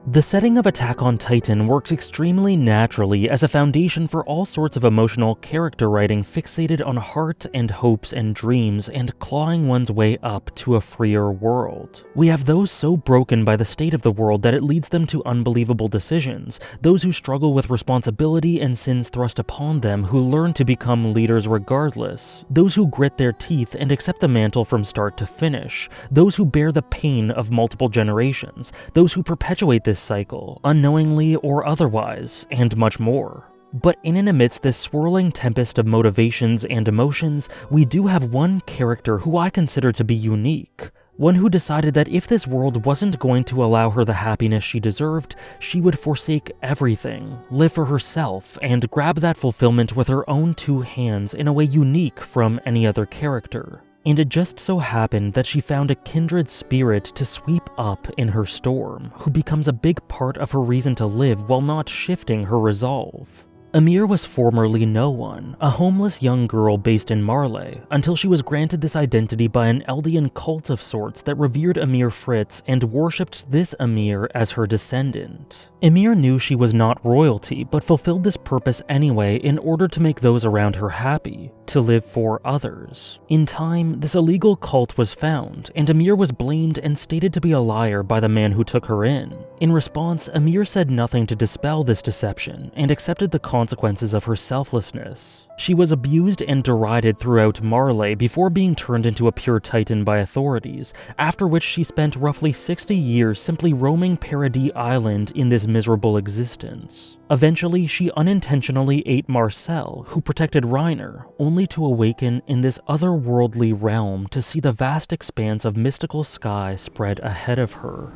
The setting of Attack on Titan works extremely naturally as a foundation for all sorts of emotional character writing fixated on heart and hopes and dreams and clawing one's way up to a freer world. We have those so broken by the state of the world that it leads them to unbelievable decisions, those who struggle with responsibility and sins thrust upon them who learn to become leaders regardless, those who grit their teeth and accept the mantle from start to finish, those who bear the pain of multiple generations, those who perpetuate this cycle, unknowingly or otherwise, and much more. But in and amidst this swirling tempest of motivations and emotions, we do have one character who I consider to be unique. One who decided that if this world wasn't going to allow her the happiness she deserved, she would forsake everything, live for herself, and grab that fulfillment with her own two hands in a way unique from any other character. And it just so happened that she found a kindred spirit to sweep up in her storm, who becomes a big part of her reason to live while not shifting her resolve. Ymir was formerly no one, a homeless young girl based in Marley, until she was granted this identity by an Eldian cult of sorts that revered Ymir Fritz and worshipped this Ymir as her descendant. Ymir knew she was not royalty, but fulfilled this purpose anyway in order to make those around her happy, to live for others. In time, this illegal cult was found, and Ymir was blamed and stated to be a liar by the man who took her in. In response, Ymir said nothing to dispel this deception, and accepted the consequences of her selflessness. She was abused and derided throughout Marley before being turned into a pure titan by authorities, after which she spent roughly 60 years simply roaming Paradis Island in this miserable existence. Eventually, she unintentionally ate Marcel, who protected Reiner, only to awaken in this otherworldly realm to see the vast expanse of mystical sky spread ahead of her.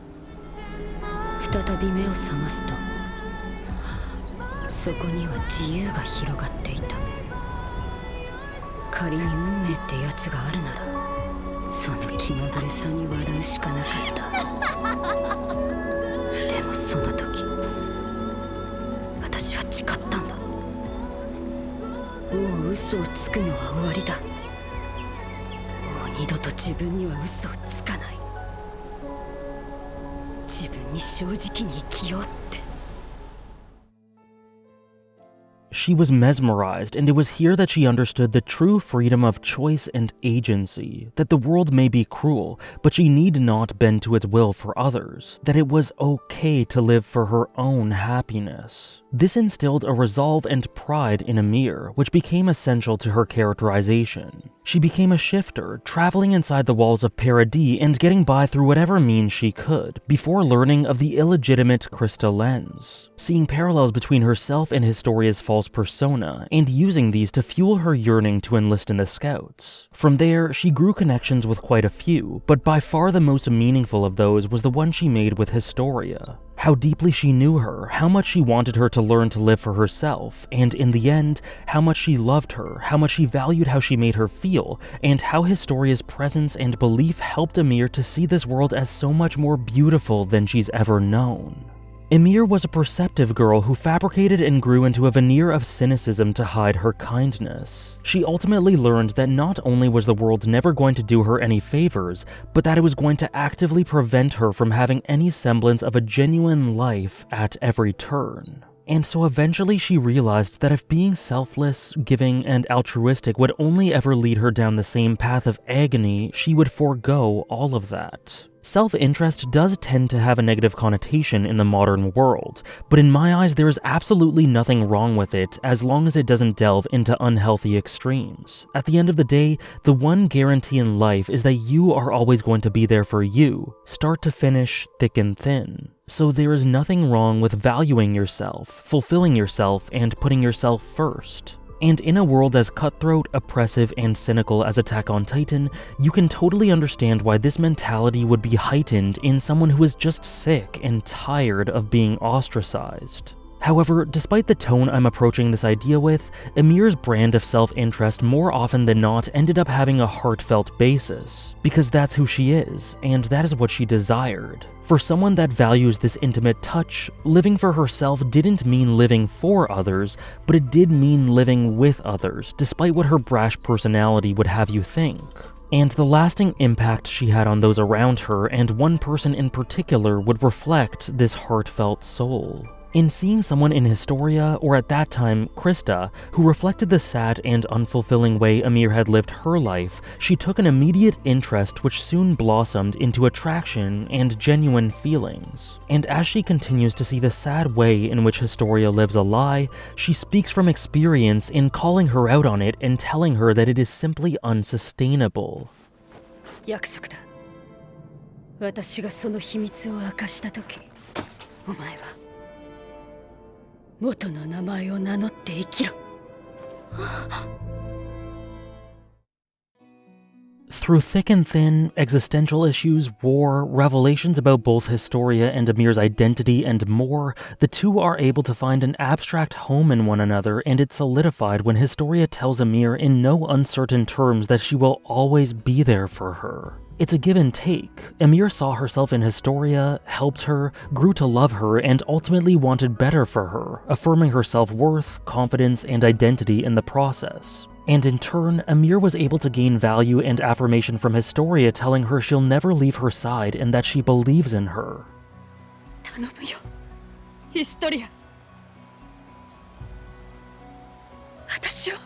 再び目を覚ますと、そこには自由が広がっていた。仮に運命ってやつがあるなら、その気まぐれさに笑うしかなかった。でもその時、私は誓ったんだ。もう嘘をつくのは終わりだ。もう二度と自分には嘘をつかない。自分に正直に生きようって。She was mesmerized, and it was here that she understood the true freedom of choice and agency, that the world may be cruel, but she need not bend to its will for others, that it was okay to live for her own happiness. This instilled a resolve and pride in Ymir, which became essential to her characterization. She became a shifter, traveling inside the walls of Paradis and getting by through whatever means she could, before learning of the illegitimate Krista lens, seeing parallels between herself and Historia's false persona, and using these to fuel her yearning to enlist in the Scouts. From there, she grew connections with quite a few, but by far the most meaningful of those was the one she made with Historia. How deeply she knew her, how much she wanted her to learn to live for herself, and in the end, how much she loved her, how much she valued how she made her feel, and how Historia's presence and belief helped Ymir to see this world as so much more beautiful than she's ever known. Ymir was a perceptive girl who fabricated and grew into a veneer of cynicism to hide her kindness. She ultimately learned that not only was the world never going to do her any favors, but that it was going to actively prevent her from having any semblance of a genuine life at every turn. And so eventually she realized that if being selfless, giving, and altruistic would only ever lead her down the same path of agony, she would forego all of that. Self-interest does tend to have a negative connotation in the modern world, but in my eyes there is absolutely nothing wrong with it as long as it doesn't delve into unhealthy extremes. At the end of the day, the one guarantee in life is that you are always going to be there for you, start to finish, thick and thin. So there is nothing wrong with valuing yourself, fulfilling yourself, and putting yourself first. And in a world as cutthroat, oppressive, and cynical as Attack on Titan, you can totally understand why this mentality would be heightened in someone who is just sick and tired of being ostracized. However, despite the tone I'm approaching this idea with, Ymir's brand of self-interest more often than not ended up having a heartfelt basis, because that's who she is, and that is what she desired. For someone that values this intimate touch, living for herself didn't mean living for others, but it did mean living with others, despite what her brash personality would have you think. and the lasting impact she had on those around her, and one person in particular, would reflect this heartfelt soul. In seeing someone in Historia, or at that time, Krista, who reflected the sad and unfulfilling way Ymir had lived her life, she took an immediate interest which soon blossomed into attraction and genuine feelings. And as she continues to see the sad way in which Historia lives a lie, she speaks from experience in calling her out on it and telling her that it is simply unsustainable. 約束だ。私がその秘密を明かしたとき、お前は元の名前を名乗って生きろ。Through thick and thin, existential issues, war, revelations about both Historia and Ymir's identity, and more, the two are able to find an abstract home in one another, and it's solidified when Historia tells Ymir in no uncertain terms that she will always be there for her. It's a give and take. Ymir saw herself in Historia, helped her, grew to love her, and ultimately wanted better for her, affirming her self-worth, confidence, and identity in the process. And in turn, Ymir was able to gain value and affirmation from Historia, telling her she'll never leave her side and that she believes in her. 頼むよ、ヒストリア。私を助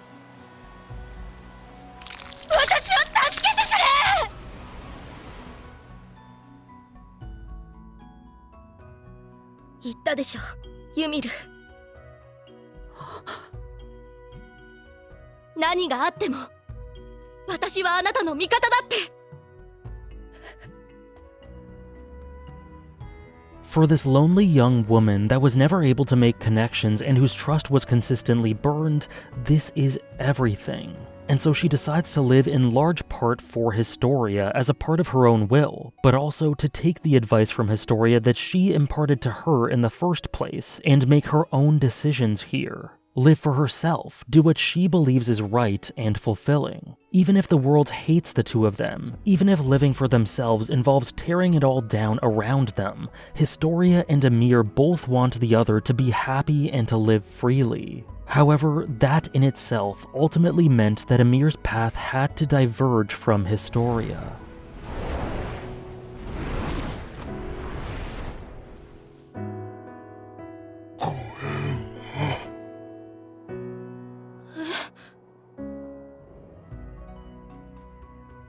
けてくれ！言ったでしょ、ユミル。何があっても私はあなたの味方だって。 For this lonely young woman that was never able to make connections and whose trust was consistently burned, this is everything. And so she decides to live in large part for Historia as a part of her own will, but also to take the advice from Historia that she imparted to her in the first place and make her own decisions here. Live for herself, do what she believes is right and fulfilling. Even if the world hates the two of them, even if living for themselves involves tearing it all down around them, Historia and Ymir both want the other to be happy and to live freely. However, that in itself ultimately meant that Ymir's path had to diverge from Historia.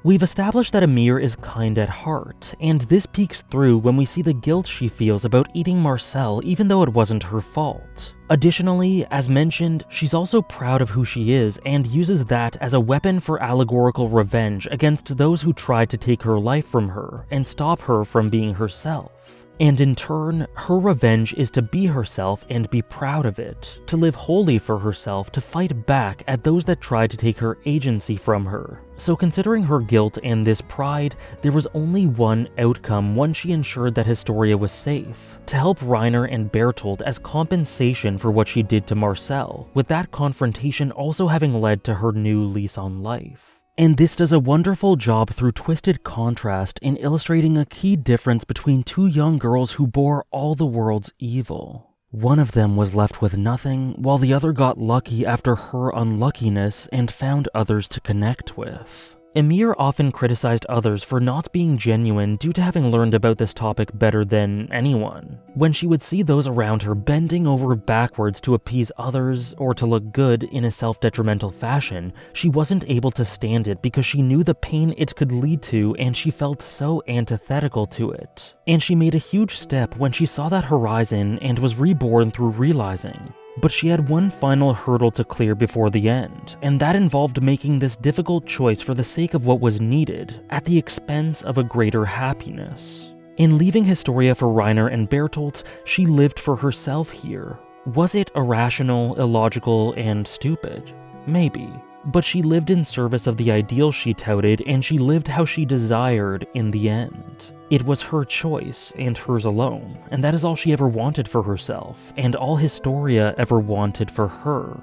We've established that Ymir is kind at heart, and this peeks through when we see the guilt she feels about eating Marcel even though it wasn't her fault. Additionally, as mentioned, she's also proud of who she is and uses that as a weapon for allegorical revenge against those who tried to take her life from her and stop her from being herself. And in turn, her revenge is to be herself and be proud of it, to live wholly for herself, to fight back at those that tried to take her agency from her. So considering her guilt and this pride, there was only one outcome once she ensured that Historia was safe, to help Reiner and Bertolt as compensation for what she did to Marcel, with that confrontation also having led to her new lease on life. And this does a wonderful job through twisted contrast in illustrating a key difference between two young girls who bore all the world's evil. One of them was left with nothing, while the other got lucky after her unluckiness and found others to connect with. Ymir often criticized others for not being genuine due to having learned about this topic better than anyone. When she would see those around her bending over backwards to appease others or to look good in a self-detrimental fashion, she wasn't able to stand it because she knew the pain it could lead to and she felt so antithetical to it. And she made a huge step when she saw that horizon and was reborn through realizing. But she had one final hurdle to clear before the end, and that involved making this difficult choice for the sake of what was needed, at the expense of a greater happiness. In leaving Historia for Reiner and Bertolt, she lived for herself here. Was it irrational, illogical, and stupid? Maybe. But she lived in service of the ideal she touted, and she lived how she desired in the end. It was her choice, and hers alone, and that is all she ever wanted for herself, and all Historia ever wanted for her.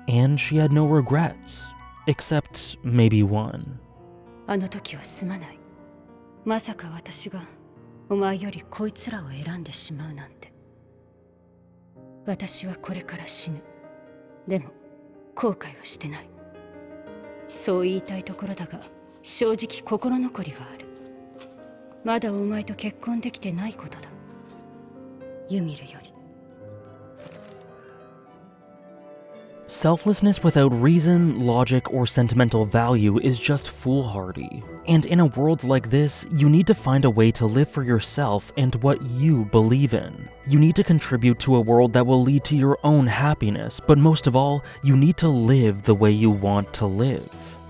And she had no regrets, except maybe one. あの時はすまない。まさか私がお前よりこいつらを選んでしまうなんて。私はこれから死ぬ。でも後悔はしてない。そう言いたいところだが、正直心残りがある。まだお前と結婚できてないことだ。ユミルより。 Selflessness without reason, logic, or sentimental value is just foolhardy. And in a world like this, you need to find a way to live for yourself and what you believe in. You need to contribute to a world that will lead to your own happiness, but most of all, you need to live the way you want to live.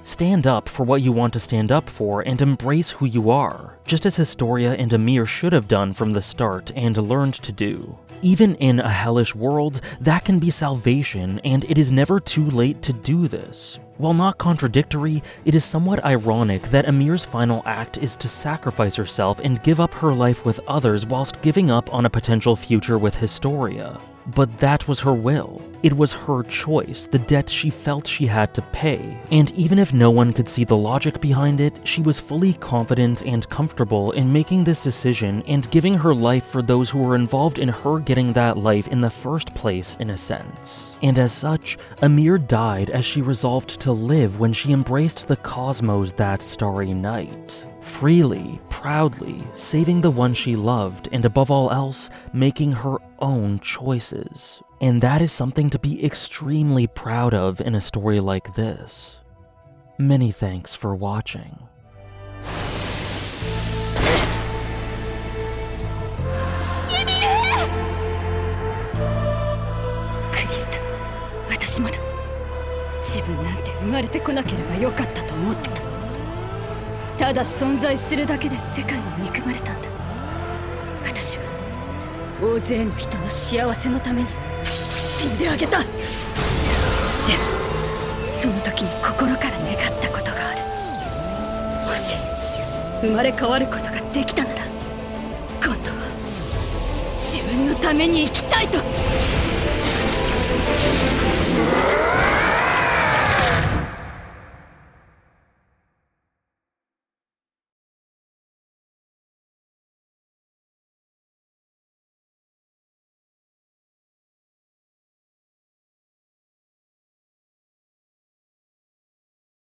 Stand up for what you want to stand up for and embrace who you are, just as Historia and Ymir should have done from the start and learned to do. Even in a hellish world, that can be salvation, and it is never too late to do this. While not contradictory, it is somewhat ironic that Ymir's final act is to sacrifice herself and give up her life with others whilst giving up on a potential future with Historia. But that was her will. It was her choice, the debt she felt she had to pay. And even if no one could see the logic behind it, she was fully confident and comfortable in making this decision and giving her life for those who were involved in her getting that life in the first place, in a sense. And as such, Ymir died as she resolved to live when she embraced the cosmos that starry night. Freely, proudly, saving the one she loved, and above all else, making her own choices. And that is something to be extremely proud of in a story like this. Many thanks for watching. 私もだ。自分なんて生まれてこなければよかったと思ってた。ただ存在するだけで世界に憎まれたんだ。私は大勢の人の幸せのために死んであげた。でもその時に心から願ったことがある。もし生まれ変わることができたなら、今度は自分のために生きたいと。